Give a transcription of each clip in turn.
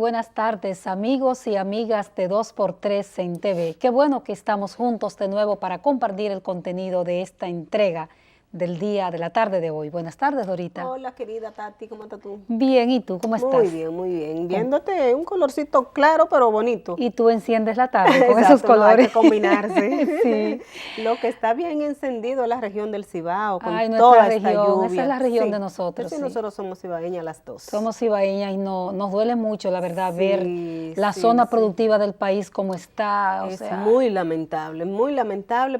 buenas tardes, amigos y amigas de 2x3 en TV. Qué bueno que estamos juntos de nuevo para compartir el contenido de esta entrega del día, de la tarde de hoy. Buenas tardes, Dorita. Hola, querida Tati, ¿cómo estás tú? Bien, ¿y tú cómo estás? Muy bien. Viéndote un colorcito claro pero bonito. Y tú enciendes la tarde con Exacto, esos colores. No, hay que combinarse. Sí. Lo que está bien encendido es la región del Cibao, con Ay, toda nuestra esta región, lluvia. esa es la región Sí. de nosotros. Sí, nosotros somos cibaeñas las dos. Somos cibaeñas y nos duele mucho, la verdad, Sí, ver la sí, zona sí. productiva del país como está. Es muy lamentable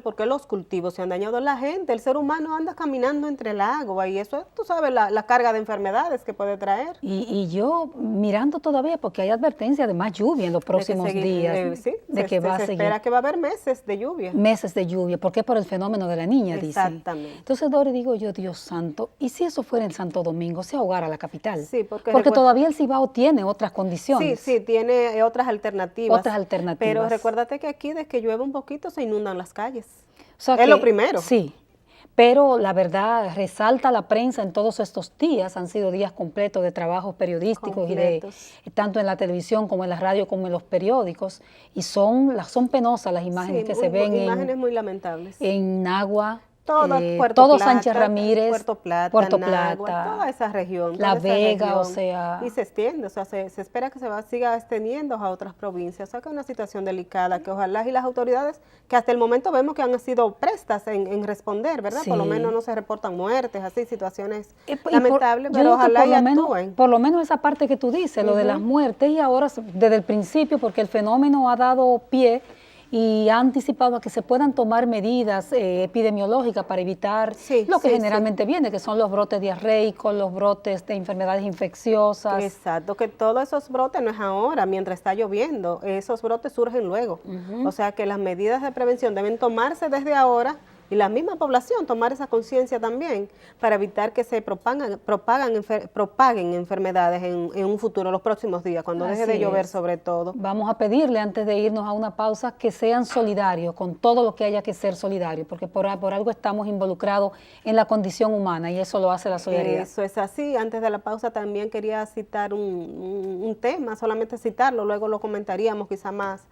porque los cultivos se han dañado. La gente, el ser humano anda caminando entre el agua y eso, tú sabes, la carga de enfermedades que puede traer. Y yo mirando todavía, porque hay advertencia de más lluvia en los próximos días, Sí, de que va a se seguir. espera que va a haber meses de lluvia. Meses de lluvia, porque es por el fenómeno de la niña, dicen. Exactamente. Entonces, Dori, digo yo, Dios santo, ¿y si eso fuera en Santo Domingo, se ahogara la capital? Sí, porque todavía el Cibao tiene otras condiciones. Sí, tiene otras alternativas. Otras alternativas. Pero recuérdate que aquí, desde que llueve un poquito, se inundan las calles. O sea es lo primero. Sí. Pero la verdad, resalta la prensa en todos estos días, han sido días completos de trabajos periodísticos y tanto en la televisión como en la radio como en los periódicos, y son penosas las imágenes que se ven imágenes muy lamentables. En Nagua, todo Sánchez Ramírez, Puerto Plata, toda esa región. La Vega, o sea. Y se extiende, o sea, se espera que siga extendiendo a otras provincias. O sea, que es una situación delicada, que ojalá y las autoridades, que hasta el momento vemos que han sido prestas en responder, ¿verdad? Sí. Por lo menos no se reportan muertes, así, situaciones lamentables, pero ojalá y actúen. Por lo menos esa parte que tú dices, lo de las muertes, y ahora desde el principio, porque el fenómeno ha dado pie y ha anticipado a que se puedan tomar medidas epidemiológicas para evitar lo que generalmente viene, que son los brotes diarreicos, los brotes de enfermedades infecciosas. Exacto, que todos esos brotes no es ahora, mientras está lloviendo, esos brotes surgen luego. O sea que las medidas de prevención deben tomarse desde ahora, y la misma población tomar esa conciencia también para evitar que se propaguen enfermedades en un futuro, los próximos días, cuando deje de llover sobre todo. Vamos a pedirle antes de irnos a una pausa que sean solidarios con todo lo que haya que ser solidario, porque por algo estamos involucrados en la condición humana y eso lo hace la solidaridad. Eso es así. Antes de la pausa también quería citar un tema, solamente citarlo, luego lo comentaríamos quizá más.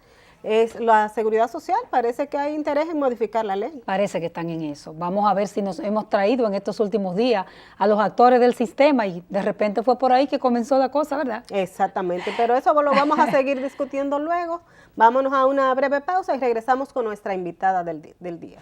Es la seguridad social, parece que hay interés en modificar la ley. Parece que están en eso. Vamos a ver si nos hemos traído en estos últimos días a los actores del sistema y de repente fue por ahí que comenzó la cosa, ¿verdad? Exactamente, pero eso lo vamos a seguir discutiendo luego. Vámonos a una breve pausa y regresamos con nuestra invitada del día.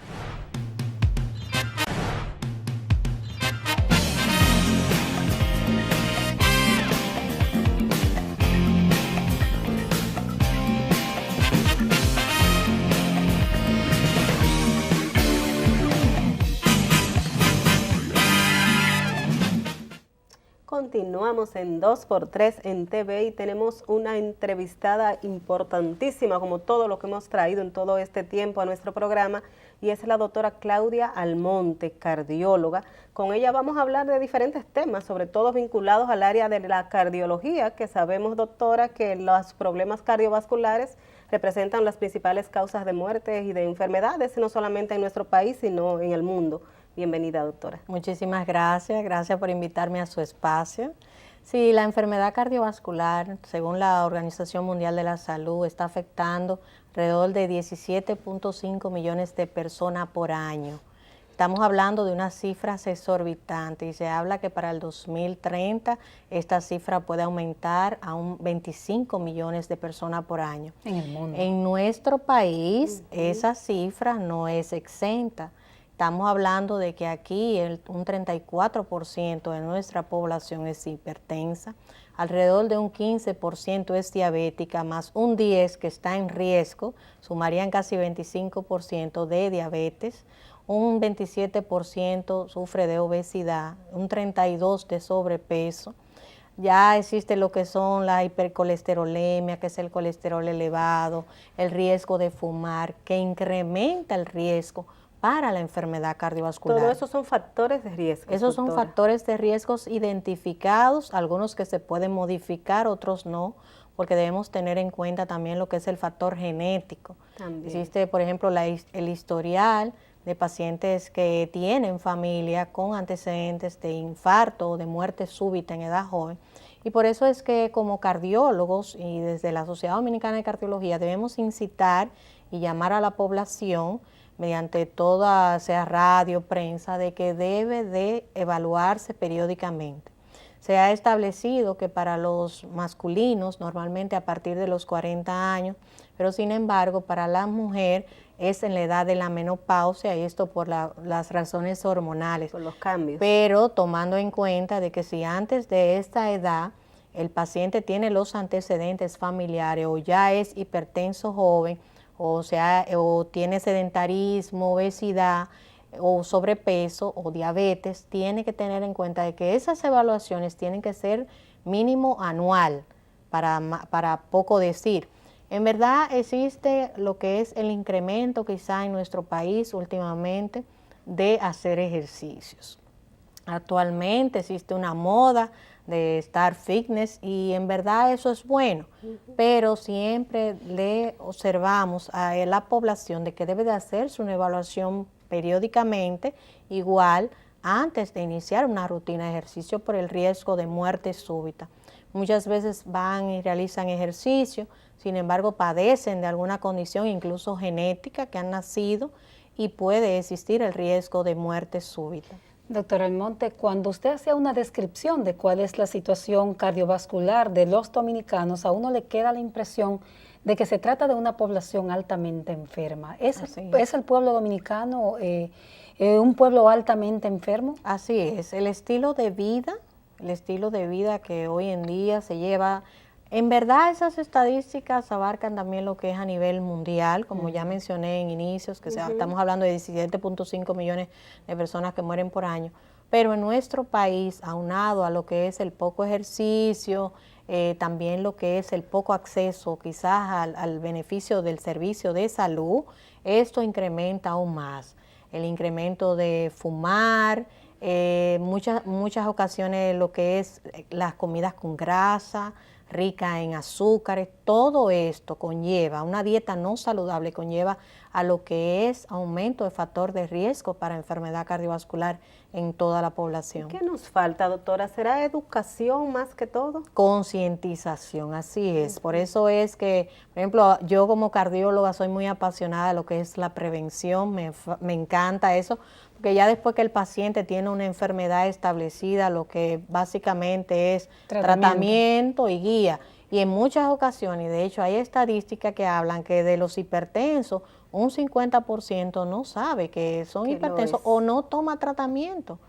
Continuamos en 2x3 en TV y tenemos una entrevistada importantísima, como todo lo que hemos traído en todo este tiempo a nuestro programa, y es la doctora Claudia Almonte, cardióloga. Con ella vamos a hablar de diferentes temas, sobre todo vinculados al área de la cardiología, que sabemos, doctora, que los problemas cardiovasculares representan las principales causas de muertes y de enfermedades, no solamente en nuestro país, sino en el mundo. Bienvenida, doctora. Muchísimas gracias por invitarme a su espacio. Sí, la enfermedad cardiovascular, según la Organización Mundial de la Salud, está afectando alrededor de 17.5 millones de personas por año. Estamos hablando de unas cifras exorbitantes y se habla que para el 2030 esta cifra puede aumentar a un 25 millones de personas por año. En el mundo. En nuestro país esa cifra no es exenta. Estamos hablando de que aquí un 34% de nuestra población es hipertensa, alrededor de un 15% es diabética, más un 10% que está en riesgo, sumarían casi 25% de diabetes, un 27% sufre de obesidad, un 32% de sobrepeso. Ya existe lo que son la hipercolesterolemia, que es el colesterol elevado, el riesgo de fumar, que incrementa el riesgo para la enfermedad cardiovascular. Todo eso son factores de riesgo. Esos son factores de riesgos identificados, algunos que se pueden modificar, otros no, porque debemos tener en cuenta también lo que es el factor genético. También. Existe, por ejemplo, el historial de pacientes que tienen familia con antecedentes de infarto o de muerte súbita en edad joven, Y por eso es que como cardiólogos y desde la Sociedad Dominicana de Cardiología debemos incitar y llamar a la población mediante toda, sea radio, prensa, de que debe de evaluarse periódicamente. Se ha establecido que para los masculinos, normalmente a partir de los 40 años, pero sin embargo para la mujer es en la edad de la menopausia, y esto por las razones hormonales. Por los cambios. Pero tomando en cuenta de que si antes de esta edad el paciente tiene los antecedentes familiares o ya es hipertenso joven, o tiene sedentarismo, obesidad o sobrepeso o diabetes, tiene que tener en cuenta de que esas evaluaciones tienen que ser mínimo anual, para poco decir. En verdad existe lo que es el incremento quizá en nuestro país últimamente de hacer ejercicios. Actualmente existe una moda de estar fitness y en verdad eso es bueno, pero siempre le observamos a la población de que debe de hacerse una evaluación periódicamente, igual antes de iniciar una rutina de ejercicio por el riesgo de muerte súbita. Muchas veces van y realizan ejercicio, sin embargo padecen de alguna condición, incluso genética, que han nacido y puede existir el riesgo de muerte súbita. Doctora Almonte, cuando usted hacía una descripción de cuál es la situación cardiovascular de los dominicanos, a uno le queda la impresión de que se trata de una población altamente enferma. ¿Es el pueblo dominicano un pueblo altamente enfermo? Así es, el estilo de vida que hoy en día se lleva. En verdad esas estadísticas abarcan también lo que es a nivel mundial, como ya mencioné en inicios, que estamos hablando de 17.5 millones de personas que mueren por año, pero en nuestro país, aunado a lo que es el poco ejercicio, también lo que es el poco acceso quizás al beneficio del servicio de salud, esto incrementa aún más. El incremento de fumar, muchas ocasiones lo que es las comidas con grasa, rica en azúcares, todo esto conlleva, una dieta no saludable conlleva a lo que es aumento de factor de riesgo para enfermedad cardiovascular en toda la población. ¿Qué nos falta, doctora? ¿Será educación más que todo? Concientización, así es. Por eso es que, por ejemplo, yo como cardióloga soy muy apasionada de lo que es la prevención, me encanta eso, porque ya después que el paciente tiene una enfermedad establecida, lo que básicamente es tratamiento y guía. Y en muchas ocasiones, de hecho hay estadísticas que hablan que de los hipertensos, un 50% no sabe que son hipertensos o no toma tratamiento.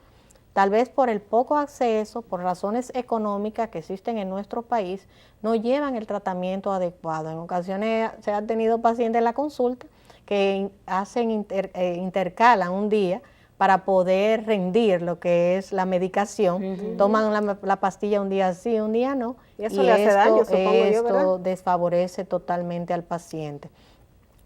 Tal vez por el poco acceso, por razones económicas que existen en nuestro país, no llevan el tratamiento adecuado. En ocasiones se han tenido pacientes en la consulta que intercalan un día para poder rendir lo que es la medicación, toman la pastilla un día sí, un día no, y eso le hace daño, supongo yo, ¿verdad? Esto desfavorece totalmente al paciente.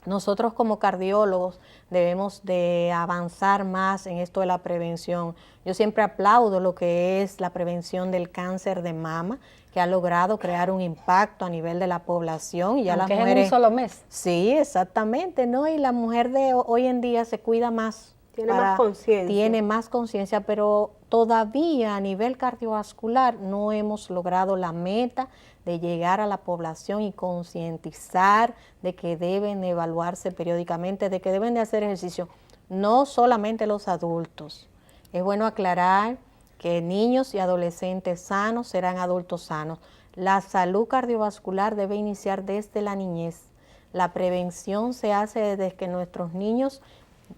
Nosotros como cardiólogos debemos de avanzar más en esto de la prevención. Yo siempre aplaudo lo que es la prevención del cáncer de mama, que ha logrado crear un impacto a nivel de la población. Y ya las mujeres, en un solo mes. Sí, exactamente, ¿no? Y la mujer de hoy en día se cuida más. Tiene más conciencia. Tiene más conciencia, pero todavía a nivel cardiovascular no hemos logrado la meta de llegar a la población y concientizar de que deben evaluarse periódicamente, de que deben de hacer ejercicio, no solamente los adultos. Es bueno aclarar que niños y adolescentes sanos serán adultos sanos. La salud cardiovascular debe iniciar desde la niñez. La prevención se hace desde que nuestros niños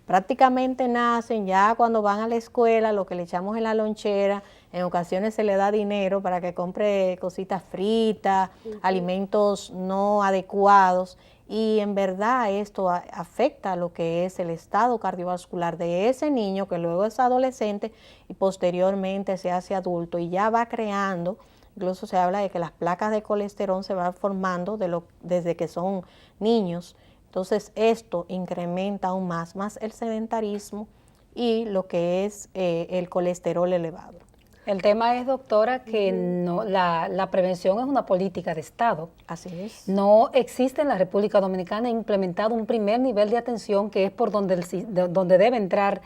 prácticamente nacen, ya cuando van a la escuela, lo que le echamos en la lonchera, en ocasiones se le da dinero para que compre cositas fritas, alimentos no adecuados, y en verdad esto afecta a lo que es el estado cardiovascular de ese niño que luego es adolescente y posteriormente se hace adulto y ya va creando, incluso se habla de que las placas de colesterol se van formando desde que son niños. Entonces esto incrementa aún más el sedentarismo y lo que es el colesterol elevado. El tema es, doctora, que no, la prevención es una política de Estado. Así es. No existe en la República Dominicana implementado un primer nivel de atención que es por donde debe entrar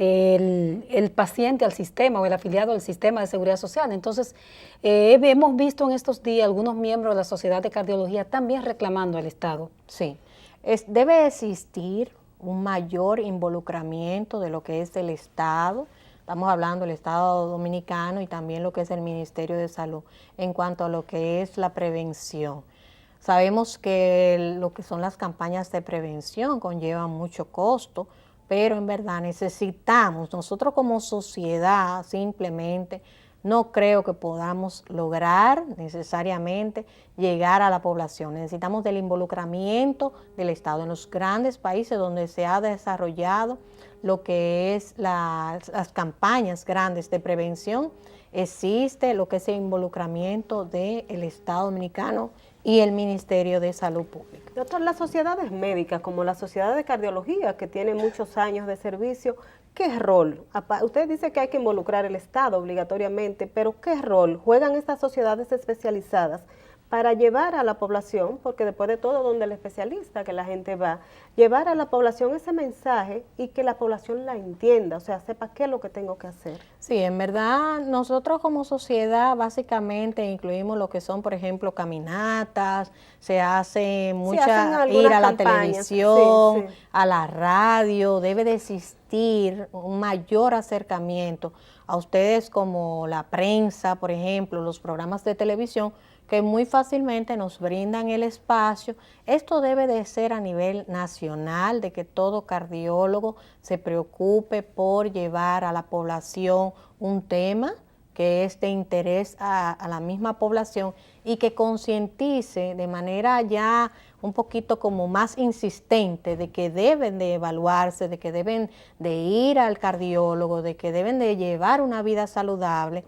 el paciente al sistema o el afiliado al sistema de seguridad social. Entonces, hemos visto en estos días algunos miembros de la Sociedad de Cardiología también reclamando al Estado. Sí, debe existir un mayor involucramiento de lo que es el Estado. Estamos hablando del Estado Dominicano y también lo que es el Ministerio de Salud en cuanto a lo que es la prevención. Sabemos que lo que son las campañas de prevención conllevan mucho costo, pero en verdad necesitamos, nosotros como sociedad simplemente, no creo que podamos lograr necesariamente llegar a la población. Necesitamos del involucramiento del Estado en los grandes países donde se ha desarrollado lo que es las campañas grandes de prevención. Existe lo que es el involucramiento del Estado Dominicano y el Ministerio de Salud Pública. Doctor, las sociedades médicas, como la Sociedad de Cardiología, que tiene muchos años de servicio, ¿qué rol? Usted dice que hay que involucrar el Estado obligatoriamente, pero ¿qué rol juegan estas sociedades especializadas para llevar a la población, porque después de todo donde el especialista que la gente va, llevar a la población ese mensaje y que la población la entienda, o sea, sepa qué es lo que tengo que hacer? Sí, en verdad nosotros como sociedad básicamente incluimos lo que son, por ejemplo, caminatas, se hace mucha ir a la televisión, a la radio, debe de existir un mayor acercamiento a ustedes como la prensa, por ejemplo, los programas de televisión, que muy fácilmente nos brindan el espacio. Esto debe de ser a nivel nacional, de que todo cardiólogo se preocupe por llevar a la población un tema que es de interés a la misma población y que concientice de manera ya un poquito como más insistente de que deben de evaluarse, de que deben de ir al cardiólogo, de que deben de llevar una vida saludable.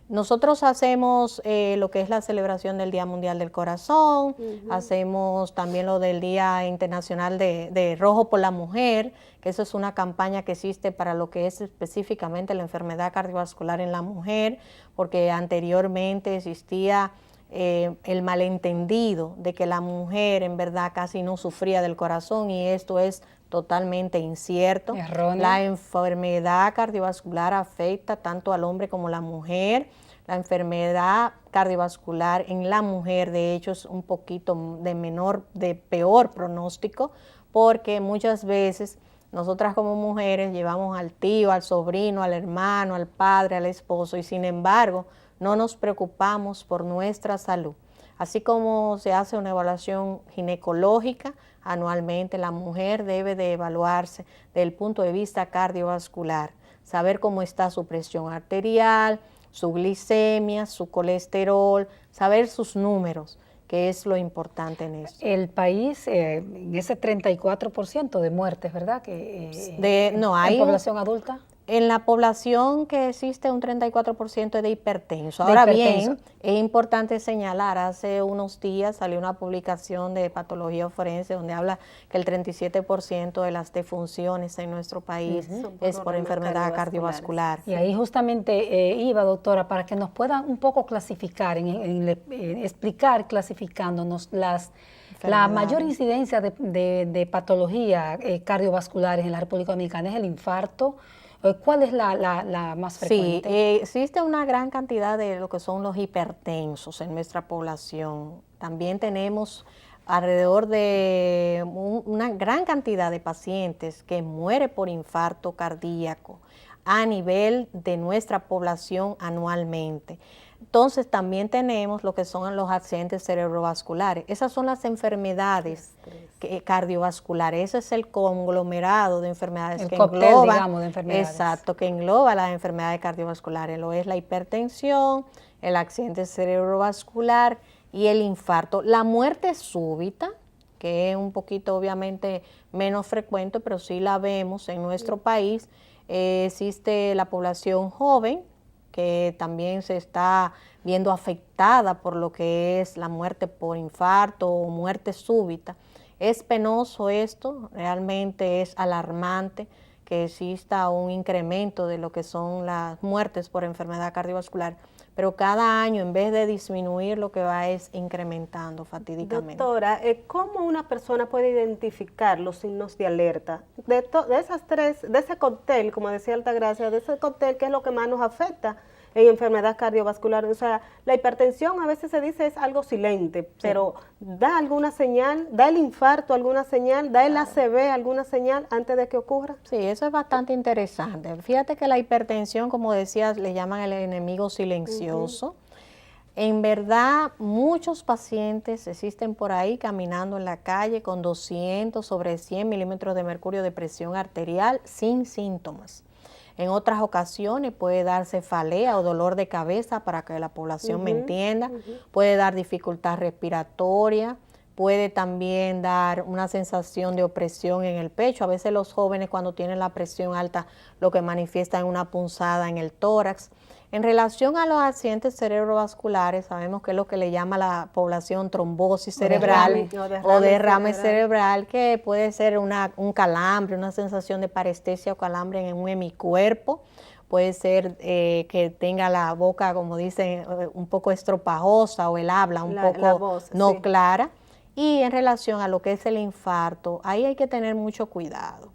Nosotros hacemos lo que es la celebración del Día Mundial del Corazón, hacemos también lo del Día Internacional de Rojo por la Mujer, que eso es una campaña que existe para lo que es específicamente la enfermedad cardiovascular en la mujer, porque anteriormente existía el malentendido de que la mujer en verdad casi no sufría del corazón y esto es totalmente incierto. Erróneo. La enfermedad cardiovascular afecta tanto al hombre como a la mujer. La enfermedad cardiovascular en la mujer, de hecho, es un poquito de peor pronóstico, porque muchas veces nosotras como mujeres llevamos al tío, al sobrino, al hermano, al padre, al esposo, y sin embargo no nos preocupamos por nuestra salud. Así como se hace una evaluación ginecológica anualmente, la mujer debe de evaluarse desde el punto de vista cardiovascular, saber cómo está su presión arterial, su glicemia, su colesterol, saber sus números, que es lo importante en esto. El país, en ese 34% de muertes, ¿verdad? En población adulta. En la población que existe un 34% de hipertenso. Ahora bien, es importante señalar, hace unos días salió una publicación de Patología Forense donde habla que el 37% de las defunciones en nuestro país es por enfermedad cardiovascular. Y ahí justamente iba, doctora, para que nos puedan un poco clasificar, explicar clasificándonos la mayor incidencia de patología cardiovasculares en la República Dominicana es el infarto. ¿Cuál es la más frecuente? Sí, existe una gran cantidad de lo que son los hipertensos en nuestra población. También tenemos alrededor de una gran cantidad de pacientes que mueren por infarto cardíaco a nivel de nuestra población anualmente. Entonces también tenemos lo que son los accidentes cerebrovasculares. Esas son las enfermedades cardiovasculares. Ese es el conglomerado de enfermedades que engloba, digamos, de enfermedades. Exacto, que engloba las enfermedades cardiovasculares. Lo es la hipertensión, el accidente cerebrovascular y el infarto. La muerte súbita, que es un poquito obviamente menos frecuente, pero sí la vemos en nuestro país. Existe la población joven, que también se está viendo afectada por lo que es la muerte por infarto o muerte súbita. Es penoso esto, realmente es alarmante que exista un incremento de lo que son las muertes por enfermedad cardiovascular, pero cada año en vez de disminuir lo que va es incrementando fatídicamente. Doctora, ¿cómo una persona puede identificar los signos de alerta? De esas tres, de ese cóctel, como decía Altagracia, de ese cóctel, ¿qué es lo que más nos afecta en enfermedad cardiovascular? O sea, la hipertensión a veces se dice es algo silente, pero ¿da alguna señal? ¿Da el infarto alguna señal? ¿Da el ACV alguna señal antes de que ocurra? Sí, eso es bastante interesante. Fíjate que la hipertensión, como decías, le llaman el enemigo silencioso. En verdad, muchos pacientes existen por ahí caminando en la calle con 200 sobre 100 milímetros de mercurio de presión arterial sin síntomas. En otras ocasiones puede dar cefalea o dolor de cabeza, para que la población me entienda, puede dar dificultad respiratoria, puede también dar una sensación de opresión en el pecho. A veces los jóvenes, cuando tienen la presión alta, lo que manifiestan es una punzada en el tórax. En relación a los accidentes cerebrovasculares, sabemos que es lo que le llama a la población trombosis cerebral o derrame cerebral, que puede ser un calambre, una sensación de parestesia o calambre en un hemicuerpo. Puede ser que tenga la boca, como dicen, un poco estropajosa, o el habla un poco voz, no clara. Y en relación a lo que es el infarto, ahí hay que tener mucho cuidado.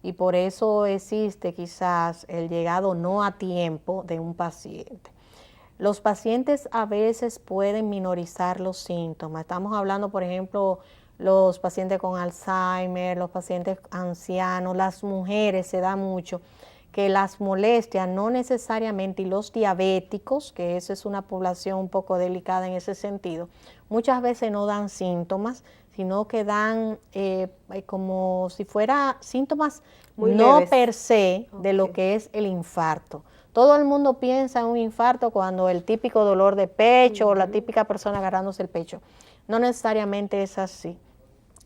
Y por eso existe quizás el llegado no a tiempo de un paciente. Los pacientes a veces pueden minorizar los síntomas. Estamos hablando, por ejemplo, los pacientes con Alzheimer, los pacientes ancianos, las mujeres, se da mucho que las molestias, no necesariamente, y los diabéticos, que esa es una población un poco delicada en ese sentido, muchas veces no dan síntomas, sino que dan como si fuera síntomas muy no leves, per se, de lo que es el infarto. Todo el mundo piensa en un infarto cuando el típico dolor de pecho o la típica persona agarrándose el pecho. No necesariamente es así.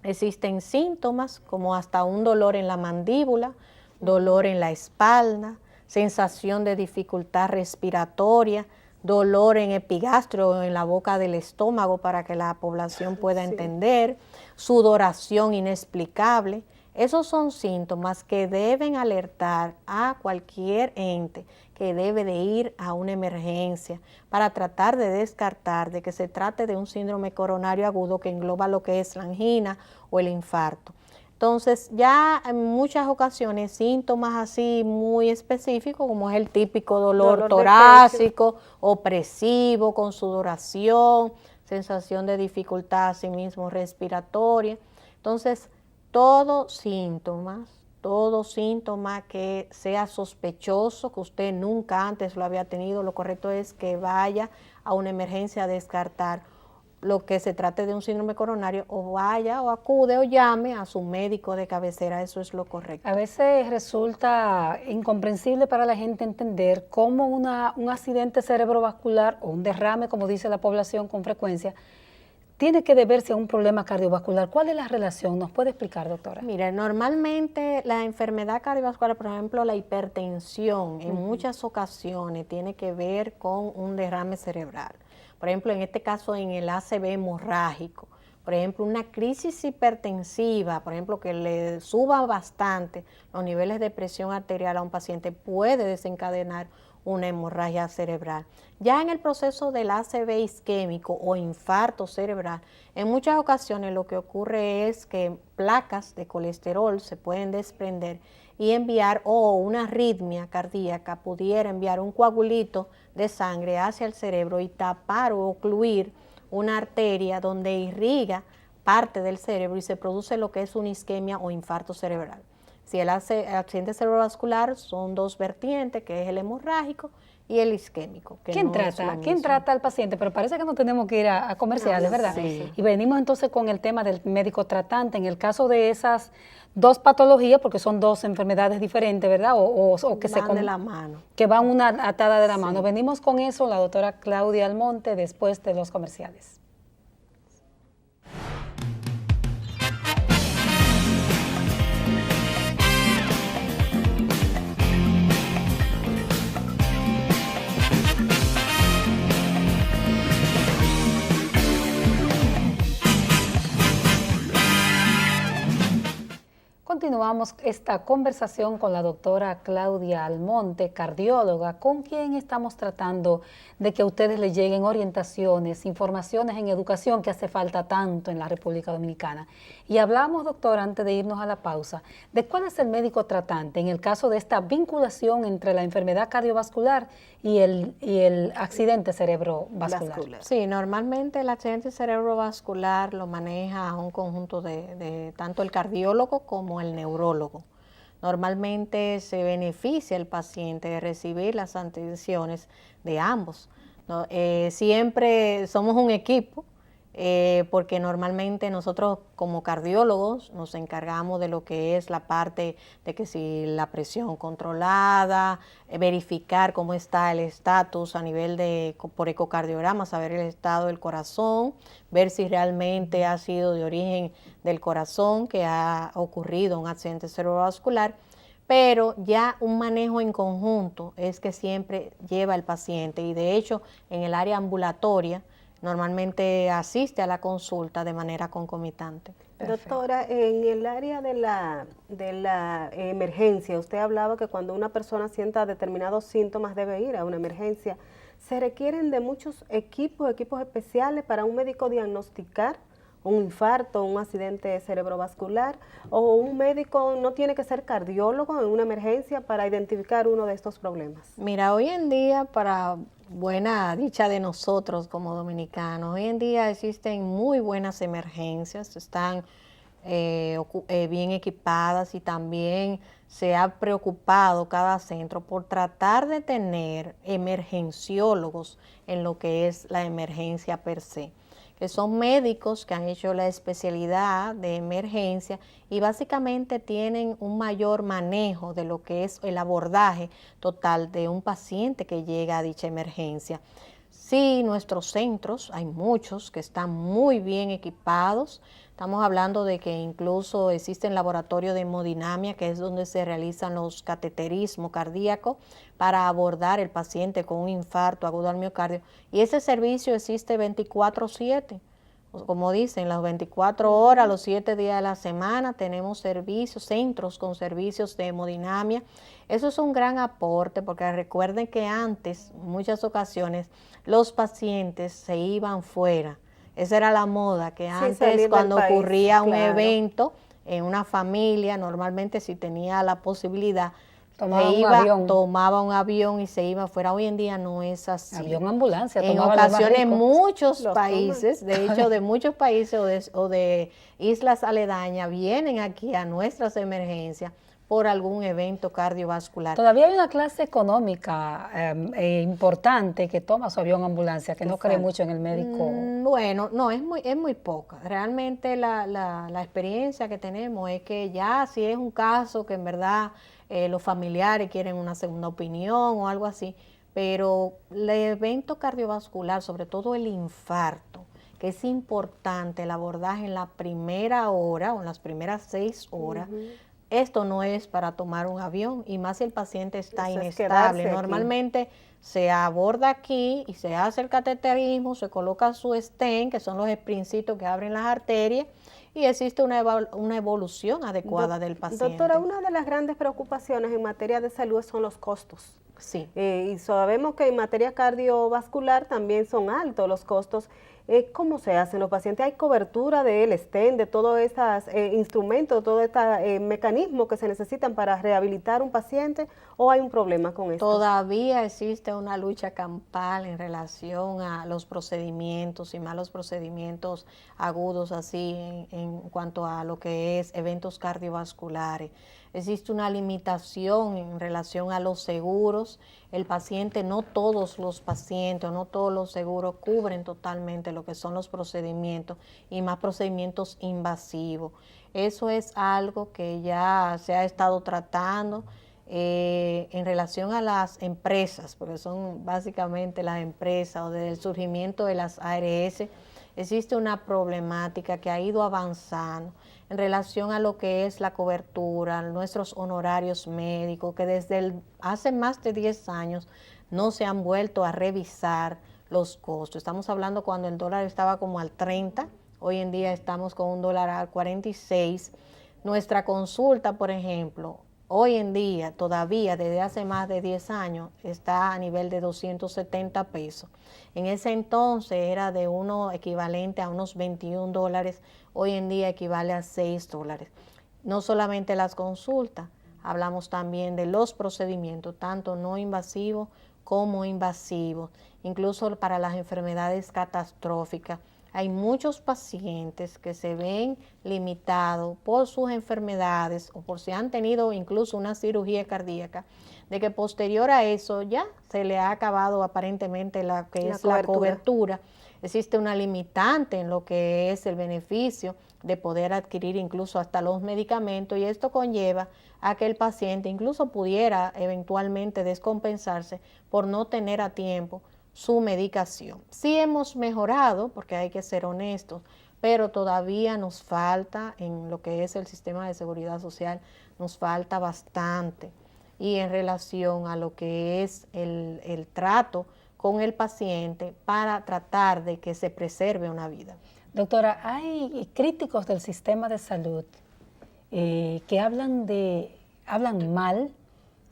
Existen síntomas como hasta un dolor en la mandíbula, dolor en la espalda, sensación de dificultad respiratoria, dolor en epigastrio o en la boca del estómago, para que la población pueda entender, sudoración inexplicable. Esos son síntomas que deben alertar a cualquier ente que debe de ir a una emergencia para tratar de descartar de que se trate de un síndrome coronario agudo que engloba lo que es la angina o el infarto. Entonces, ya en muchas ocasiones síntomas así muy específicos, como es el típico dolor torácico, opresivo, con sudoración, sensación de dificultad asimismo respiratoria. Entonces, todo síntoma que sea sospechoso, que usted nunca antes lo había tenido, lo correcto es que vaya a una emergencia a descartar lo que se trate de un síndrome coronario, o vaya o acude o llame a su médico de cabecera. Eso es lo correcto. A veces resulta incomprensible para la gente entender cómo un accidente cerebrovascular o un derrame, como dice la población con frecuencia, tiene que deberse a un problema cardiovascular. ¿Cuál es la relación? ¿Nos puede explicar, doctora? Mira, normalmente la enfermedad cardiovascular, por ejemplo, la hipertensión, en muchas ocasiones tiene que ver con un derrame cerebral. Por ejemplo, en este caso, en el ACV hemorrágico. Por ejemplo, una crisis hipertensiva, por ejemplo, que le suba bastante los niveles de presión arterial a un paciente, puede desencadenar una hemorragia cerebral. Ya en el proceso del ACV isquémico o infarto cerebral, en muchas ocasiones lo que ocurre es que placas de colesterol se pueden desprender y enviar, o una arritmia cardíaca pudiera enviar un coagulito de sangre hacia el cerebro y tapar o ocluir una arteria donde irriga parte del cerebro y se produce lo que es una isquemia o infarto cerebral. Si el accidente cerebrovascular son dos vertientes, que es el hemorrágico y el isquémico. ¿Quién trata al paciente? Pero parece que no tenemos que ir a comerciales, ¿verdad? Sí. Y venimos entonces con el tema del médico tratante. En el caso de esas dos patologías, porque son dos enfermedades diferentes, ¿verdad? O que van de la mano. Que van una atada de la mano. Venimos con eso, la doctora Claudia Almonte, después de los comerciales. continuamos esta conversación con la doctora Claudia Almonte, cardióloga, con quien estamos tratando de que a ustedes les lleguen orientaciones, informaciones en educación que hace falta tanto en la República Dominicana. Y hablamos, doctora, antes de irnos a la pausa, de cuál es el médico tratante en el caso de esta vinculación entre la enfermedad cardiovascular y el accidente cerebrovascular. Sí, normalmente el accidente cerebrovascular lo maneja un conjunto de tanto el cardiólogo como el neurólogo. Normalmente se beneficia el paciente de recibir las atenciones de ambos, ¿no? Siempre somos un equipo, porque normalmente nosotros como cardiólogos nos encargamos de lo que es la parte de que si la presión controlada, verificar cómo está el estatus a nivel de por ecocardiograma, saber el estado del corazón, ver si realmente ha sido de origen del corazón que ha ocurrido un accidente cerebrovascular, pero ya un manejo en conjunto es que siempre lleva el paciente, y de hecho en el área ambulatoria normalmente asiste a la consulta de manera concomitante. Perfecto. Doctora, en el área de la emergencia, usted hablaba que cuando una persona sienta determinados síntomas debe ir a una emergencia. ¿Se requieren de muchos equipos especiales para un médico diagnosticar un infarto, un accidente cerebrovascular? ¿O un médico no tiene que ser cardiólogo en una emergencia para identificar uno de estos problemas? Mira, hoy en día, para buena dicha de nosotros como dominicanos, hoy en día existen muy buenas emergencias, están bien equipadas, y también se ha preocupado cada centro por tratar de tener emergenciólogos en lo que es la emergencia per se, que son médicos que han hecho la especialidad de emergencia y básicamente tienen un mayor manejo de lo que es el abordaje total de un paciente que llega a dicha emergencia. Sí, nuestros centros, hay muchos que están muy bien equipados. Estamos hablando de que incluso existe el laboratorio de hemodinamia, que es donde se realizan los cateterismos cardíacos para abordar el paciente con un infarto agudo al miocardio. Y ese servicio existe 24/7. Como dicen, las 24 horas, los 7 días de la semana, tenemos servicios, centros con servicios de hemodinamia. Eso es un gran aporte, porque recuerden que antes, en muchas ocasiones, los pacientes se iban fuera. Esa era la moda, que antes cuando ocurría un evento en una familia, normalmente si tenía la posibilidad, tomaba un avión y se iba fuera. Hoy en día no es así. Avión, ambulancia. En ocasiones muchos países, de hecho de muchos países o de islas aledañas, vienen aquí a nuestras emergencias por algún evento cardiovascular. Todavía hay una clase económica importante que toma su avión ambulancia, que no cree mucho en el médico. Bueno, no, es muy poca. Realmente la experiencia que tenemos es que ya si es un caso que en verdad los familiares quieren una segunda opinión o algo así, pero el evento cardiovascular, sobre todo el infarto, que es importante el abordaje en la primera hora o en las primeras 6 horas, esto no es para tomar un avión, y más si el paciente está inestable. Normalmente se aborda aquí y se hace el cateterismo, se coloca su stent, que son los sprincitos que abren las arterias, y existe una evolución adecuada del paciente. Doctora, una de las grandes preocupaciones en materia de salud son los costos. Sí. Y sabemos que en materia cardiovascular también son altos los costos. ¿Cómo se hacen los pacientes? ¿Hay cobertura del stent, de todos estos instrumentos, todo este mecanismo que se necesitan para rehabilitar un paciente, o hay un problema con esto? Todavía existe una lucha campal en relación a los procedimientos, y más los procedimientos agudos así en cuanto a lo que es eventos cardiovasculares. Existe una limitación en relación a los seguros. El paciente, no todos los pacientes, no todos los seguros cubren totalmente lo que son los procedimientos, y más procedimientos invasivos. Eso es algo que ya se ha estado tratando en relación a las empresas, porque son básicamente las empresas, o desde el surgimiento de las ARS, existe una problemática que ha ido avanzando en relación a lo que es la cobertura, nuestros honorarios médicos, que desde hace más de 10 años no se han vuelto a revisar los costos. Estamos hablando cuando el dólar estaba como al 30, hoy en día estamos con un dólar al 46. Nuestra consulta, por ejemplo, hoy en día, todavía desde hace más de 10 años, está a nivel de 270 pesos. En ese entonces era de uno equivalente a unos $21, hoy en día equivale a $6. No solamente las consultas, hablamos también de los procedimientos, tanto no invasivos como invasivos, incluso para las enfermedades catastróficas. Hay muchos pacientes que se ven limitados por sus enfermedades o por si han tenido incluso una cirugía cardíaca, de que posterior a eso ya se le ha acabado aparentemente la cobertura. Existe una limitante en lo que es el beneficio de poder adquirir incluso hasta los medicamentos, y esto conlleva a que el paciente incluso pudiera eventualmente descompensarse por no tener a tiempo su medicación. Sí hemos mejorado, porque hay que ser honestos, pero todavía nos falta en lo que es el sistema de seguridad social, nos falta bastante. Y en relación a lo que es el trato con el paciente para tratar de que se preserve una vida. Doctora, hay críticos del sistema de salud que hablan mal,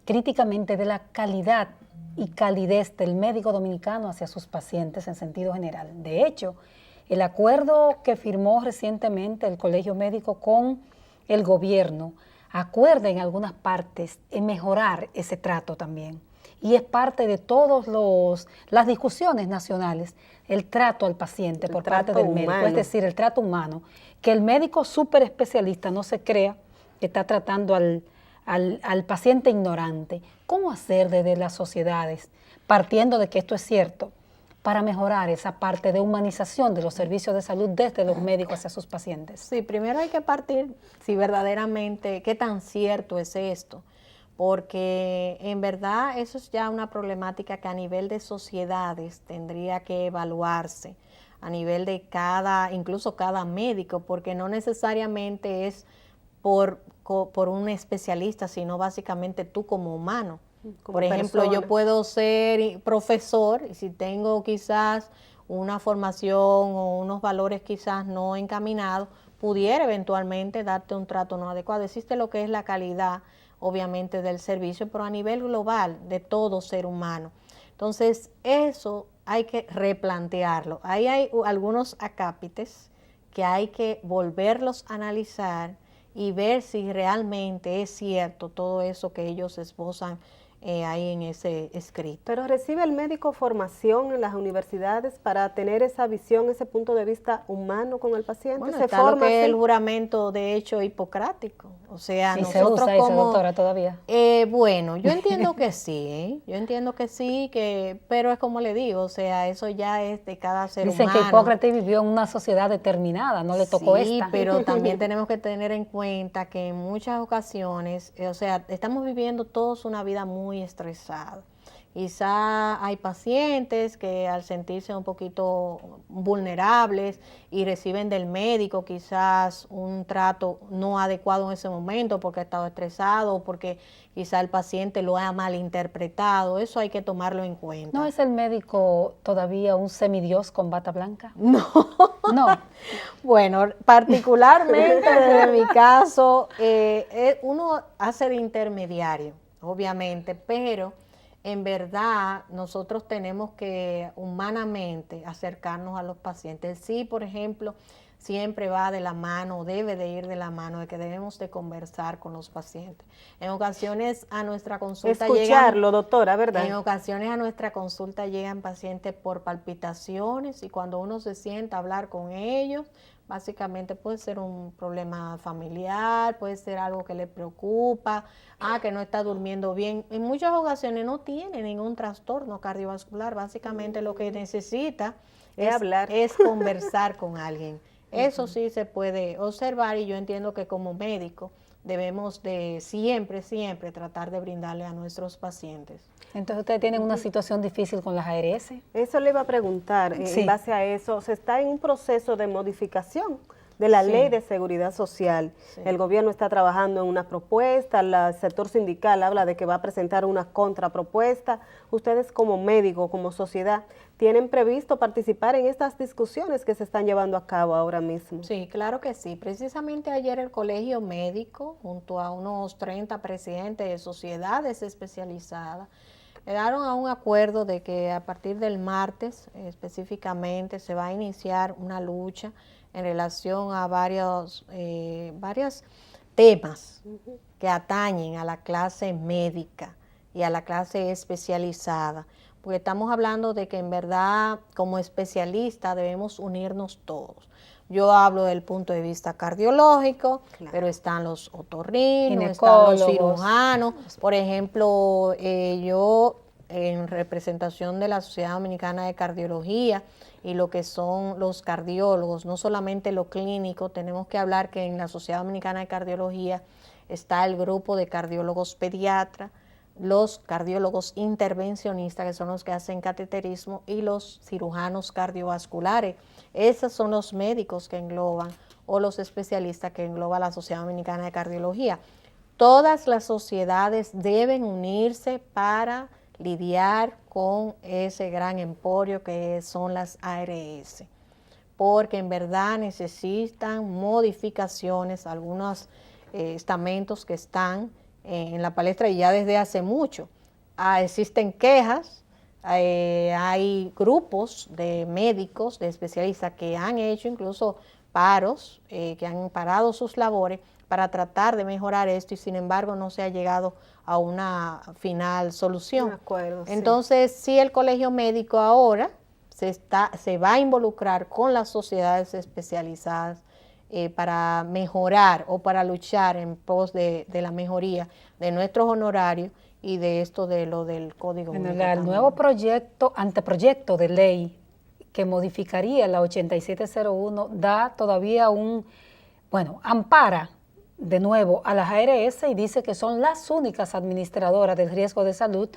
críticamente, de la calidad y calidez del médico dominicano hacia sus pacientes en sentido general. De hecho, el acuerdo que firmó recientemente el Colegio Médico con el gobierno acuerda en algunas partes en mejorar ese trato también. Y es parte de todas las discusiones nacionales, el trato al paciente por parte del médico, es decir, el trato humano, que el médico súper especialista no se crea que está tratando al paciente ignorante. ¿Cómo hacer desde las sociedades, partiendo de que esto es cierto, para mejorar esa parte de humanización de los servicios de salud desde los médicos hacia sus pacientes? Sí, primero hay que partir si verdaderamente, qué tan cierto es esto, porque en verdad eso es ya una problemática que a nivel de sociedades tendría que evaluarse, a nivel de incluso cada médico, porque no necesariamente es por un especialista, sino básicamente tú como humano. Por ejemplo, yo puedo ser profesor y si tengo quizás una formación o unos valores quizás no encaminados, pudiera eventualmente darte un trato no adecuado. Existe lo que es la calidad, obviamente, del servicio, pero a nivel global de todo ser humano. Entonces, eso hay que replantearlo. Ahí hay algunos acápites que hay que volverlos a analizar y ver si realmente es cierto todo eso que ellos esbozan ahí en ese escrito. Pero ¿recibe el médico formación en las universidades para tener esa visión, ese punto de vista humano con el paciente? Bueno, ¿Se está forma lo que es así? el juramento de hecho hipocrático. O sea, ¿Y nosotros se usa eso, doctora, todavía? Bueno, yo entiendo que sí, yo entiendo que sí, pero es como le digo, o sea, eso ya es de cada ser humano. Dicen que Hipócrates vivió en una sociedad determinada, no le tocó esta. Sí, pero también tenemos que tener en cuenta que en muchas ocasiones, o sea, estamos viviendo todos una vida muy estresada. Quizá hay pacientes que al sentirse un poquito vulnerables y reciben del médico quizás un trato no adecuado en ese momento porque ha estado estresado o porque quizá el paciente lo ha malinterpretado. Eso hay que tomarlo en cuenta. ¿No es el médico todavía un semidios con bata blanca? No. No. Bueno, particularmente desde mi caso, uno hace de intermediario, obviamente, pero en verdad nosotros tenemos que humanamente acercarnos a los pacientes. Sí, por ejemplo, siempre va de la mano, debe de ir de la mano, de que debemos de conversar con los pacientes. En ocasiones a nuestra consulta escucharlo, doctora, ¿verdad? En ocasiones a nuestra consulta llegan pacientes por palpitaciones y cuando uno se sienta a hablar con ellos, básicamente puede ser un problema familiar, puede ser algo que le preocupa, que no está durmiendo bien. En muchas ocasiones no tiene ningún trastorno cardiovascular, básicamente lo que necesita es conversar con alguien. Eso sí se puede observar y yo entiendo que como médico debemos de siempre tratar de brindarle a nuestros pacientes. Entonces ustedes tienen una situación difícil con las ARS. Eso le iba a preguntar, Sí. en base a eso, ¿se está en un proceso de modificación de la Sí. Ley de Seguridad Social. Sí. El gobierno está trabajando en una propuesta, el sector sindical habla de que va a presentar una contrapropuesta. Ustedes como médicos, como sociedad, ¿tienen previsto participar en estas discusiones que se están llevando a cabo ahora mismo? Sí, claro que sí. Precisamente ayer el Colegio Médico, junto a unos 30 presidentes de sociedades especializadas, llegaron a un acuerdo de que a partir del martes específicamente se va a iniciar una lucha en relación a varios temas que atañen a la clase médica y a la clase especializada, porque estamos hablando de que en verdad como especialistas debemos unirnos todos. Yo hablo del punto de vista cardiológico, Claro. pero están los otorrinos, están los Ginecólogos. cirujanos. Por ejemplo, yo en representación de la Sociedad Dominicana de Cardiología y lo que son los cardiólogos, no solamente lo clínico, tenemos que hablar que en la Sociedad Dominicana de Cardiología está el grupo de cardiólogos pediatras, los cardiólogos intervencionistas, que son los que hacen cateterismo, y los cirujanos cardiovasculares. Esos son los médicos que engloban, o los especialistas que engloba la Sociedad Dominicana de Cardiología. Todas las sociedades deben unirse para lidiar con ese gran emporio que son las ARS, porque en verdad necesitan modificaciones, algunos estamentos que están en la palestra y ya desde hace mucho. Existen quejas, hay grupos de médicos, de especialistas que han hecho incluso paros, que han parado sus labores para tratar de mejorar esto y sin embargo no se ha llegado a una final solución. De acuerdo, sí. Entonces, sí, el Colegio Médico ahora se va a involucrar con las sociedades especializadas para mejorar o para luchar en pos de la mejoría de nuestros honorarios y de esto de lo del Código Bueno, Único el también. nuevo anteproyecto de ley que modificaría la 8701 da todavía ampara de nuevo a las ARS y dice que son las únicas administradoras del riesgo de salud,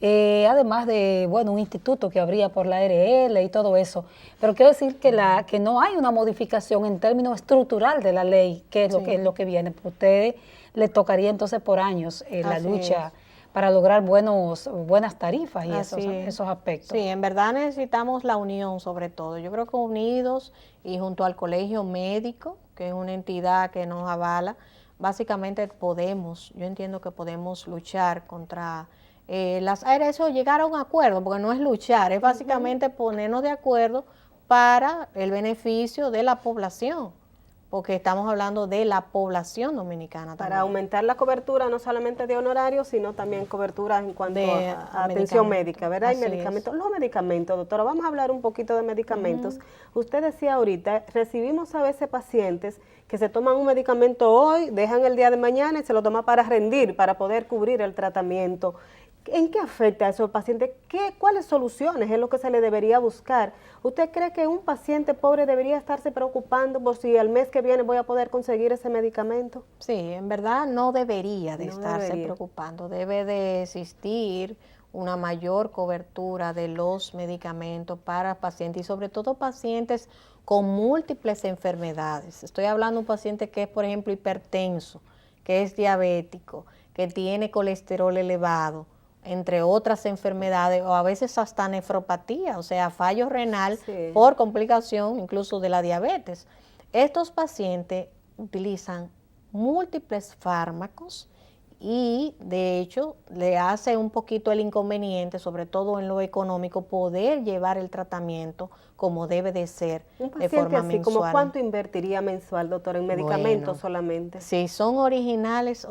además de, un instituto que habría por la ARL y todo eso. Pero quiero decir que no hay una modificación en términos estructural de la ley, que es lo que viene. A ustedes le tocaría entonces por años la Así lucha es. para lograr buenas tarifas y Así es. esos aspectos. Sí, en verdad necesitamos la unión sobre todo. Yo creo que unidos y junto al Colegio Médico, que es una entidad que nos avala, básicamente yo entiendo que podemos luchar contra las ARS o llegar a un acuerdo, porque no es luchar, es básicamente ponernos de acuerdo para el beneficio de la población, porque estamos hablando de la población dominicana también. Para aumentar la cobertura no solamente de honorarios, sino también cobertura en cuanto a atención médica, ¿verdad? Así Y medicamentos. Los medicamentos, doctora, vamos a hablar un poquito de medicamentos. Usted decía ahorita, recibimos a veces pacientes que se toman un medicamento hoy, dejan el día de mañana y se lo toman para rendir, para poder cubrir el tratamiento. ¿En qué afecta a esos pacientes? ¿Cuáles soluciones es lo que se le debería buscar? ¿Usted cree que un paciente pobre debería estarse preocupando por si al mes que viene voy a poder conseguir ese medicamento? Sí, en verdad no debería de No estarse debería. preocupando, debe de existir una mayor cobertura de los medicamentos para pacientes y sobre todo pacientes con múltiples enfermedades. Estoy hablando de un paciente que es, por ejemplo, hipertenso, que es diabético, que tiene colesterol elevado, entre otras enfermedades, o a veces hasta nefropatía, o sea, fallo renal Sí. por complicación incluso de la diabetes. Estos pacientes utilizan múltiples fármacos y de hecho le hace un poquito el inconveniente, sobre todo en lo económico, poder llevar el tratamiento como debe de ser Un de paciente forma así, mensual. ¿como cuánto invertiría mensual, doctor, en medicamentos Bueno, solamente? Si son originales,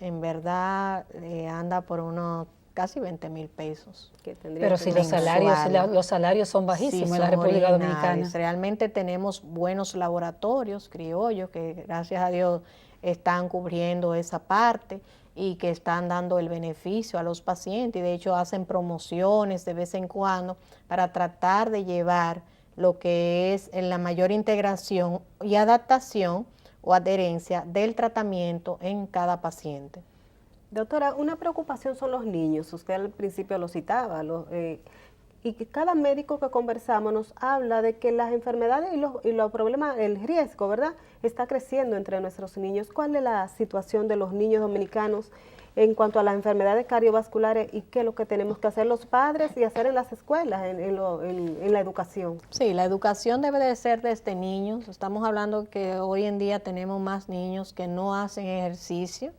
en verdad anda por unos casi 20,000 pesos. Que tendría Pero que si mensual. los salarios son Sí, bajísimos en son la República originales. Dominicana. Realmente tenemos buenos laboratorios criollos que gracias a Dios están cubriendo esa parte y que están dando el beneficio a los pacientes y de hecho hacen promociones de vez en cuando para tratar de llevar lo que es en la mayor integración y adaptación o adherencia del tratamiento en cada paciente. Doctora, una preocupación son los niños. Usted al principio lo citaba. y que cada médico que conversamos nos habla de que las enfermedades y los problemas, el riesgo, ¿verdad?, está creciendo entre nuestros niños. ¿Cuál es la situación de los niños dominicanos en cuanto a las enfermedades cardiovasculares y qué es lo que tenemos que hacer los padres y hacer en las escuelas, en la educación? Sí, la educación debe de ser desde niños. Estamos hablando que hoy en día tenemos más niños que no hacen ejercicio.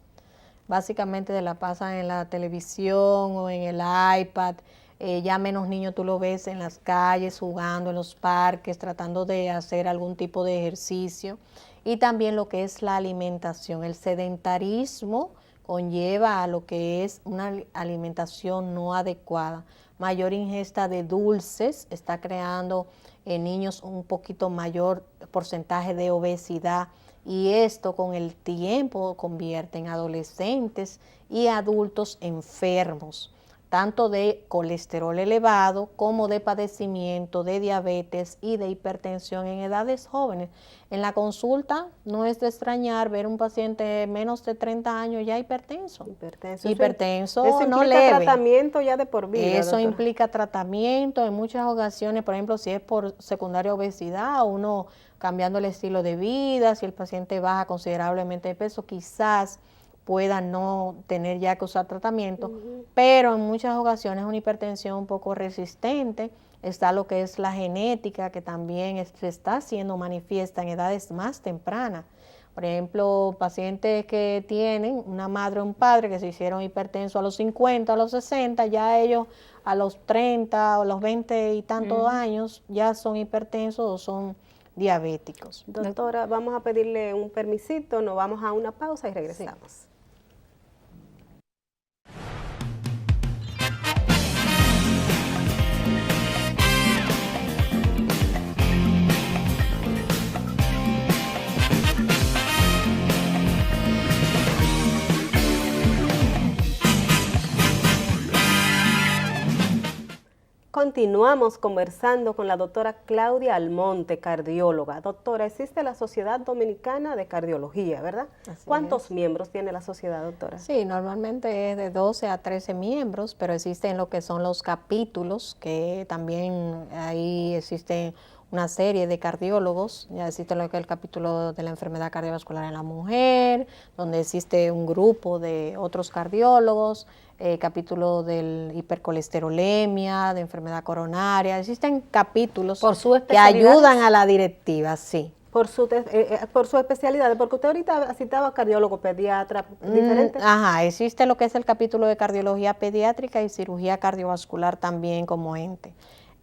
Básicamente se la pasan en la televisión o en el iPad. Ya menos niños tú lo ves en las calles, jugando en los parques, tratando de hacer algún tipo de ejercicio. Y también lo que es la alimentación. El sedentarismo conlleva a lo que es una alimentación no adecuada. Mayor ingesta de dulces está creando en niños un poquito mayor porcentaje de obesidad, y esto con el tiempo convierte en adolescentes y adultos enfermos, tanto de colesterol elevado como de padecimiento de diabetes y de hipertensión en edades jóvenes. En la consulta no es de extrañar ver un paciente de menos de 30 años ya hipertenso. Hipertenso eso no implica leve. Tratamiento ya de por vida. Eso doctora. implica tratamiento en muchas ocasiones, por ejemplo, si es por secundaria obesidad, uno cambiando el estilo de vida, si el paciente baja considerablemente de peso, quizás pueda no tener ya que usar tratamiento, pero en muchas ocasiones una hipertensión un poco resistente. Está lo que es la genética, que también se está haciendo manifiesta en edades más tempranas. Por ejemplo, pacientes que tienen una madre o un padre que se hicieron hipertensos a los 50, a los 60, ya ellos a los 30 o los 20 y tantos años ya son hipertensos o son diabéticos. Doctora, vamos a pedirle un permisito, nos vamos a una pausa y regresamos. Sí. Continuamos conversando con la doctora Claudia Almonte, cardióloga. Doctora, existe la Sociedad Dominicana de Cardiología, ¿verdad? ¿Cuántos miembros tiene la sociedad, doctora? Sí, normalmente es de 12 a 13 miembros, pero existen lo que son los capítulos, que también ahí existen una serie de cardiólogos. Ya existe lo que es el capítulo de la enfermedad cardiovascular en la mujer, donde existe un grupo de otros cardiólogos, capítulo de hipercolesterolemia, de enfermedad coronaria. Existen capítulos que ayudan a la directiva, sí. Por su especialidad, porque usted ahorita citaba cardiólogo, pediatra, diferentes. Ajá, existe lo que es el capítulo de cardiología pediátrica y cirugía cardiovascular también como ente.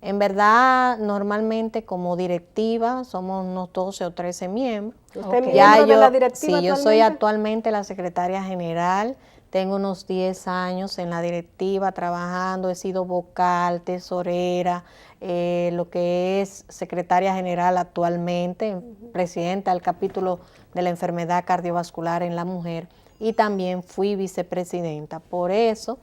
En verdad, normalmente como directiva somos unos 12 o 13 miembros. ¿Usted es miembro de la directiva? Sí, yo soy actualmente la secretaria general. Tengo unos 10 años en la directiva trabajando, he sido vocal, tesorera, lo que es secretaria general actualmente, presidenta del capítulo de la enfermedad cardiovascular en la mujer, y también fui vicepresidenta. Por eso,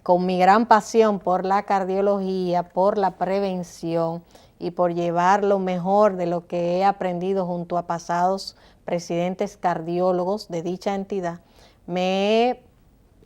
con mi gran pasión por la cardiología, por la prevención y por llevar lo mejor de lo que he aprendido junto a pasados presidentes cardiólogos de dicha entidad, me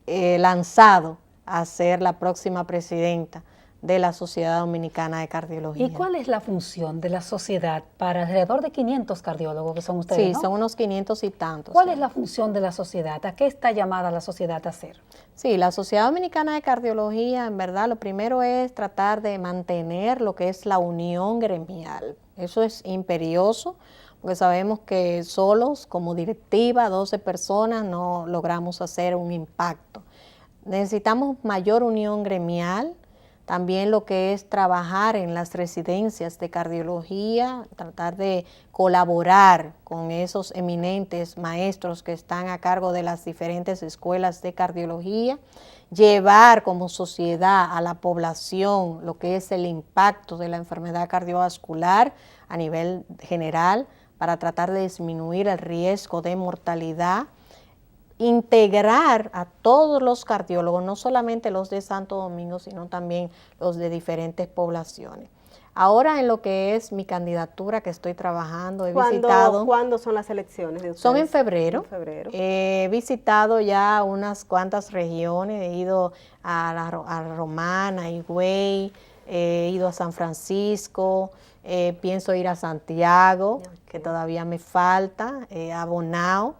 he lanzado a ser la próxima presidenta de la Sociedad Dominicana de Cardiología. ¿Y cuál es la función de la sociedad para alrededor de 500 cardiólogos que son ustedes? Sí, ¿no? Son unos 500 y tantos. ¿Cuál es la función de la sociedad? ¿A qué está llamada la sociedad a hacer? Sí, la Sociedad Dominicana de Cardiología, en verdad, lo primero es tratar de mantener lo que es la unión gremial. Eso es imperioso, porque sabemos que solos, como directiva, 12 personas, no logramos hacer un impacto. Necesitamos mayor unión gremial, también lo que es trabajar en las residencias de cardiología, tratar de colaborar con esos eminentes maestros que están a cargo de las diferentes escuelas de cardiología, llevar como sociedad a la población lo que es el impacto de la enfermedad cardiovascular a nivel general para tratar de disminuir el riesgo de mortalidad, integrar a todos los cardiólogos, no solamente los de Santo Domingo, sino también los de diferentes poblaciones. Ahora en lo que es mi candidatura que estoy trabajando, he visitado... ¿Cuándo son las elecciones de ustedes? Son en febrero. En febrero. He visitado ya unas cuantas regiones, he ido a Romana, Higüey, he ido a San Francisco, pienso ir a Santiago, que todavía me falta, a Bonao.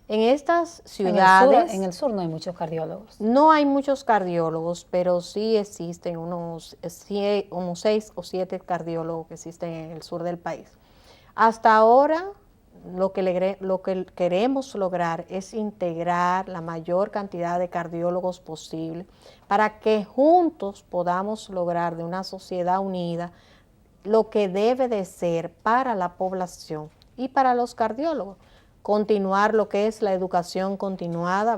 En estas ciudades... En el sur no hay muchos cardiólogos. No hay muchos cardiólogos, pero sí existen unos 6 o 7 cardiólogos que existen en el sur del país. Hasta ahora, lo que queremos lograr es integrar la mayor cantidad de cardiólogos posible para que juntos podamos lograr de una sociedad unida lo que debe de ser para la población y para los cardiólogos. Continuar lo que es la educación continuada,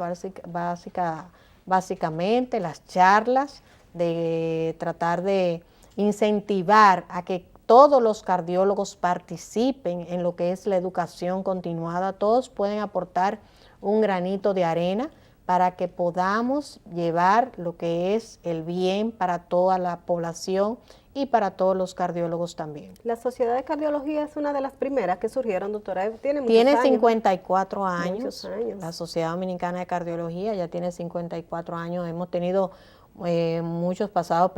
básicamente las charlas, de tratar de incentivar a que todos los cardiólogos participen en lo que es la educación continuada. Todos pueden aportar un granito de arena para que podamos llevar lo que es el bien para toda la población y para todos los cardiólogos también. La Sociedad de Cardiología es una de las primeras que surgieron, doctora. Tiene 54 años. Muchos años. La Sociedad Dominicana de Cardiología ya tiene 54 años. Hemos tenido muchos pasados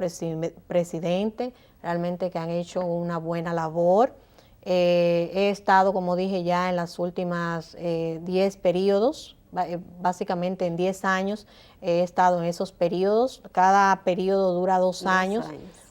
presidentes realmente que han hecho una buena labor. He estado, como dije, ya en las últimas 10 periodos, básicamente en 10 años he estado en esos periodos. Cada periodo dura 2 años.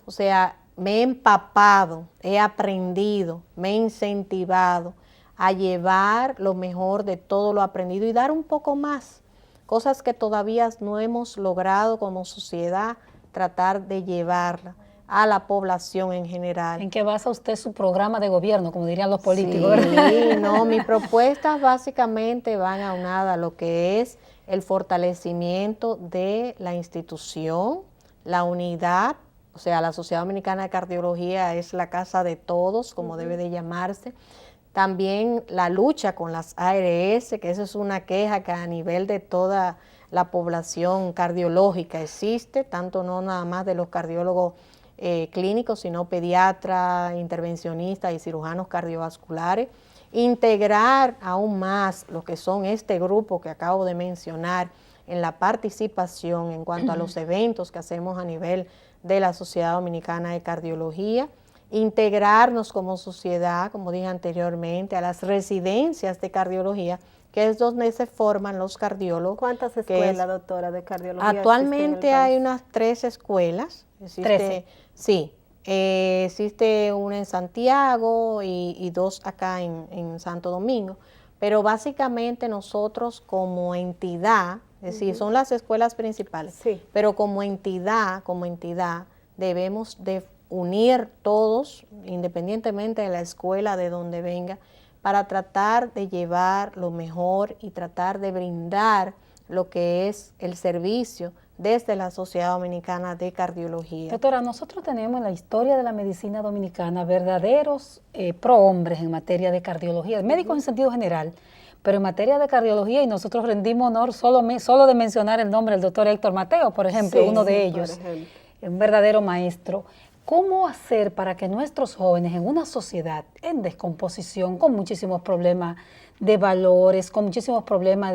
O sea, me he empapado, he aprendido, me he incentivado a llevar lo mejor de todo lo aprendido y dar un poco más. Cosas que todavía no hemos logrado como sociedad, tratar de llevarla a la población en general. ¿En qué basa usted su programa de gobierno, como dirían los políticos? Sí, no, mis propuestas básicamente van aunadas a lo que es el fortalecimiento de la institución, la unidad. O sea, la Sociedad Dominicana de Cardiología es la casa de todos, como debe de llamarse. También la lucha con las ARS, que esa es una queja que a nivel de toda la población cardiológica existe, tanto no nada más de los cardiólogos clínicos, sino pediatras, intervencionistas y cirujanos cardiovasculares. Integrar aún más lo que son este grupo que acabo de mencionar en la participación en cuanto a los eventos que hacemos a nivel de la Sociedad Dominicana de Cardiología, integrarnos como sociedad, como dije anteriormente, a las residencias de cardiología, que es donde se forman los cardiólogos. ¿Cuántas escuelas, doctora, de cardiología? Actualmente hay unas 3 escuelas. 13. Sí, existe una en Santiago y 2 acá en Santo Domingo, pero básicamente nosotros como entidad, es decir, son las escuelas principales, sí, pero como entidad debemos de unir todos, independientemente de la escuela de donde venga, para tratar de llevar lo mejor y tratar de brindar lo que es el servicio desde la Sociedad Dominicana de Cardiología. Doctora, nosotros tenemos en la historia de la medicina dominicana verdaderos prohombres en materia de cardiología, médicos en sentido general, pero en materia de cardiología, y nosotros rendimos honor solo de mencionar el nombre del doctor Héctor Mateo, por ejemplo, sí, uno de ellos, un verdadero maestro. ¿Cómo hacer para que nuestros jóvenes en una sociedad en descomposición, con muchísimos problemas de valores, con muchísimos problemas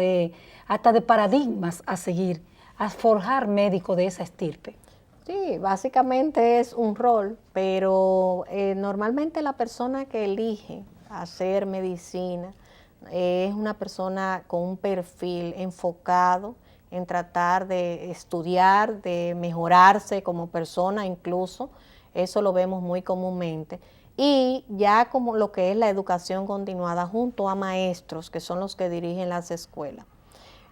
hasta de paradigmas a seguir, a forjar médicos de esa estirpe? Sí, básicamente es un rol, pero normalmente la persona que elige hacer medicina es una persona con un perfil enfocado en tratar de estudiar, de mejorarse como persona incluso. Eso lo vemos muy comúnmente. Y ya como lo que es la educación continuada junto a maestros, que son los que dirigen las escuelas.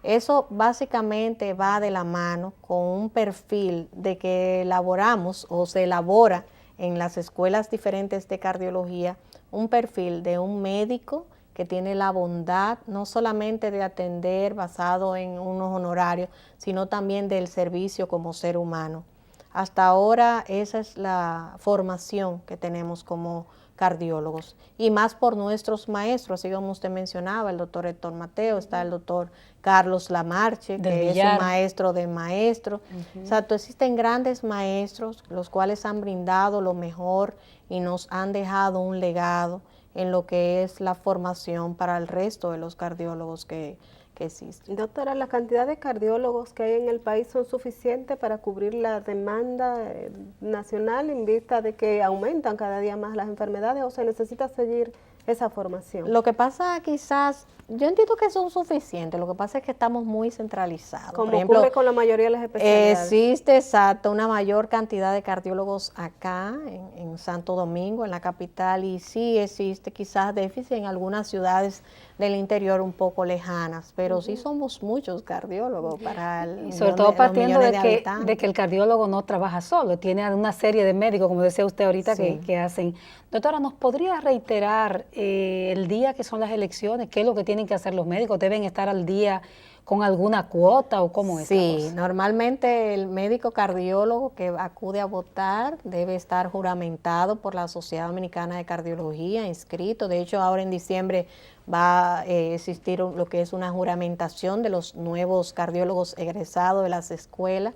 Eso básicamente va de la mano con un perfil de que elaboramos o se elabora en las escuelas diferentes de cardiología, un perfil de un médico que tiene la bondad no solamente de atender basado en unos honorarios, sino también del servicio como ser humano. Hasta ahora esa es la formación que tenemos como cardiólogos y más por nuestros maestros, así como usted mencionaba, el doctor Héctor Mateo, está el doctor Carlos Lamarche, que es un maestro de maestros. O sea, existen grandes maestros, los cuales han brindado lo mejor y nos han dejado un legado en lo que es la formación para el resto de los cardiólogos que que existe. Doctora, ¿la cantidad de cardiólogos que hay en el país son suficientes para cubrir la demanda nacional en vista de que aumentan cada día más las enfermedades o se necesita seguir esa formación? Lo que pasa quizás, yo entiendo que son suficientes, lo que pasa es que estamos muy centralizados. Como por ejemplo, ocurre con la mayoría de las especialidades. Existe, exacto, una mayor cantidad de cardiólogos acá en Santo Domingo, en la capital, y sí existe quizás déficit en algunas ciudades del interior un poco lejanas, pero sí somos muchos cardiólogos para el Y sobre todo partiendo de habitantes. que el cardiólogo no trabaja solo, tiene una serie de médicos, como decía usted ahorita, Sí. que hacen. Doctora, ¿nos podría reiterar el día que son las elecciones? ¿Qué es lo que tienen que hacer los médicos? ¿Deben estar al día con alguna cuota o cómo es la Sí, cosa? normalmente el médico cardiólogo que acude a votar debe estar juramentado por la Sociedad Dominicana de Cardiología, inscrito. De hecho, ahora en diciembre va a existir lo que es una juramentación de los nuevos cardiólogos egresados de las escuelas.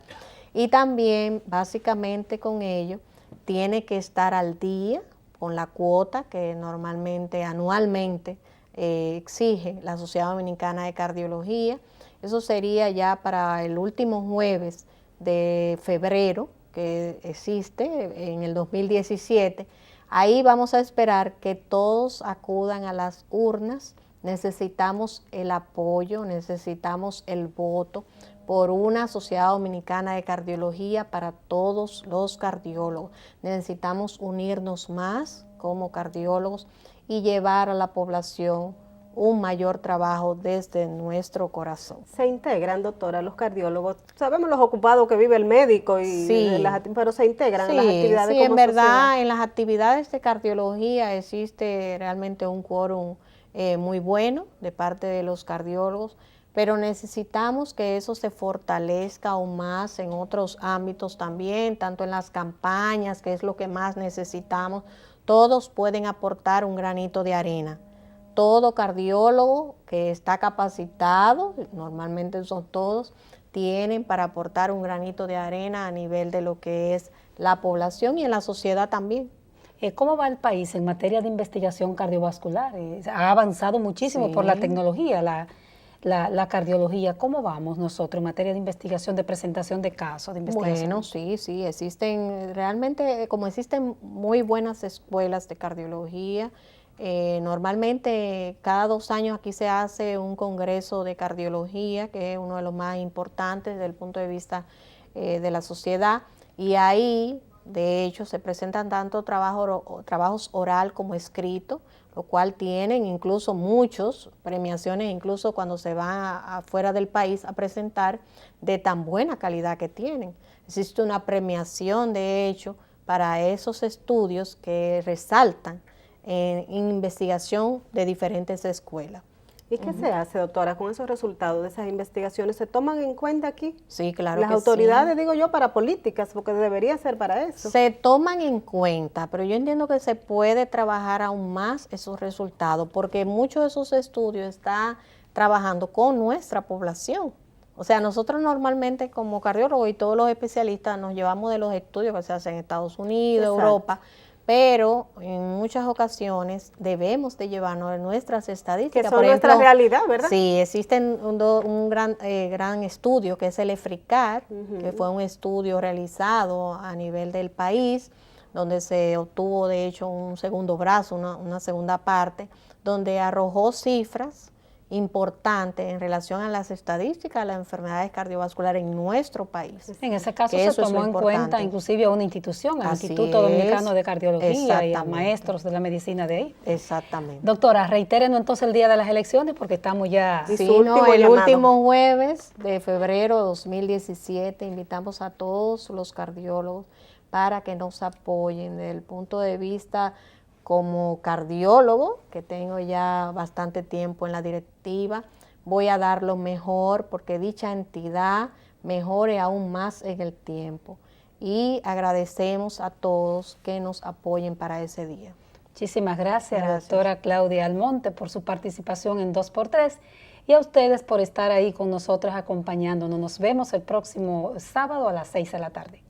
Y también, básicamente con ello, tiene que estar al día con la cuota que normalmente, anualmente, exige la Sociedad Dominicana de Cardiología. Eso sería ya para el último jueves de febrero, que existe en el 2017. Ahí vamos a esperar que todos acudan a las urnas. Necesitamos el apoyo, necesitamos el voto por una Sociedad Dominicana de Cardiología para todos los cardiólogos. Necesitamos unirnos más como cardiólogos y llevar a la población un mayor trabajo desde nuestro corazón. Se integran, doctora, los cardiólogos. Sabemos los ocupados que vive el médico, pero se integran en las actividades. Sí, como en verdad, sociedad. en las actividades de cardiología existe realmente un quórum muy bueno de parte de los cardiólogos, pero necesitamos que eso se fortalezca aún más en otros ámbitos también, tanto en las campañas, que es lo que más necesitamos. Todos pueden aportar un granito de arena. Todo cardiólogo que está capacitado, normalmente son todos, tienen para aportar un granito de arena a nivel de lo que es la población y en la sociedad también. ¿Cómo va el país en materia de investigación cardiovascular? Ha avanzado muchísimo por la tecnología, la cardiología. ¿Cómo vamos nosotros en materia de investigación, de presentación de casos, de investigación? Bueno, sí, existen realmente, como existen muy buenas escuelas de cardiología. Normalmente cada 2 años aquí se hace un congreso de cardiología, que es uno de los más importantes desde el punto de vista de la sociedad, y ahí de hecho se presentan tanto trabajos oral como escrito, lo cual tienen incluso muchos premiaciones, incluso cuando se van afuera del país a presentar, de tan buena calidad que tienen. Existe una premiación de hecho para esos estudios que resaltan en investigación de diferentes escuelas. ¿Y qué se hace, doctora, con esos resultados de esas investigaciones? ¿Se toman en cuenta aquí? Sí, claro Las que autoridades, sí. digo yo, para políticas, porque debería ser para eso. Se toman en cuenta, pero yo entiendo que se puede trabajar aún más esos resultados, porque muchos de esos estudios están trabajando con nuestra población. O sea, nosotros normalmente como cardiólogos y todos los especialistas nos llevamos de los estudios que se hacen en Estados Unidos, Exacto. Europa, pero en muchas ocasiones debemos de llevarnos de nuestras estadísticas. Que son Por ejemplo, nuestra realidad, ¿verdad? Sí, existe un gran estudio que es el EFRICAR, que fue un estudio realizado a nivel del país, donde se obtuvo de hecho un segundo brazo, una segunda parte, donde arrojó cifras importante en relación a las estadísticas de las enfermedades cardiovasculares en nuestro país. En ese caso Que se tomó en cuenta inclusive a una institución, al Así Instituto Dominicano de es, Cardiología y a exactamente. maestros de la medicina de ahí. Exactamente. Doctora, reitérenos entonces el día de las elecciones porque estamos ya... Y Sí, su último el llamado. último jueves de febrero de 2017 invitamos a todos los cardiólogos para que nos apoyen desde el punto de vista como cardiólogo, que tengo ya bastante tiempo en la directiva. Voy a dar lo mejor porque dicha entidad mejore aún más en el tiempo. Y agradecemos a todos que nos apoyen para ese día. Muchísimas gracias, Gracias. doctora Claudia Almonte, por su participación en 2x3 y a ustedes por estar ahí con nosotros acompañándonos. Nos vemos el próximo sábado a las 6 de la tarde.